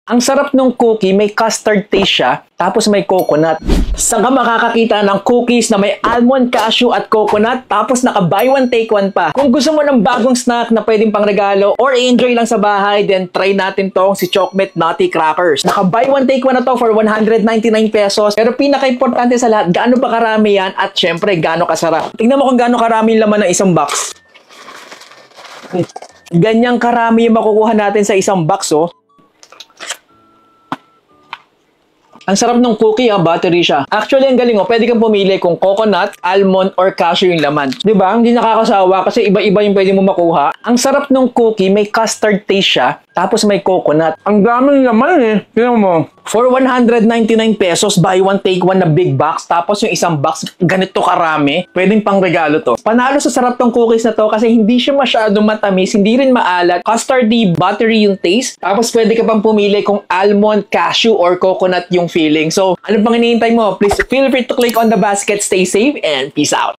Ang sarap ng cookie, may custard taste siya, tapos may coconut. Saan ka makakakita ng cookies na may almond, cashew at coconut, tapos naka buy one take one pa? Kung gusto mo ng bagong snack na pwedeng pangregalo or i-enjoy lang sa bahay, then try natin tong si Chocolate Nutty Crackers. Naka buy one take one na to for 199 pesos. Pero pinaka-importante sa lahat, gaano pa karami yan at syempre gaano kasarap. Tingnan mo kung gaano karami yung laman ng isang box. Ganyang karami yung makukuha natin sa isang box, oh. Ang sarap ng cookie, buttery siya. Actually, ang galing, pwede kang pumili kung coconut, almond, or cashew yung laman. Diba? Hindi nakakasawa kasi iba-iba yung pwede mo makuha. Ang sarap ng cookie, may custard taste siya, tapos may coconut. Ang daming laman eh. Tingnan mo. For 199 pesos, buy one take one na big box, tapos yung isang box, ganito karami. Pwedeng pang regalo to. Panalo sa sarap tong cookies na to kasi hindi siya masyadong matamis, hindi rin maalat. Custardy, buttery yung taste. Tapos pwede ka pang pumili kung almond, cashew, or coconut yung feeling. So, ano pang hinihintay mo? Please feel free to click on the basket. Stay safe and peace out.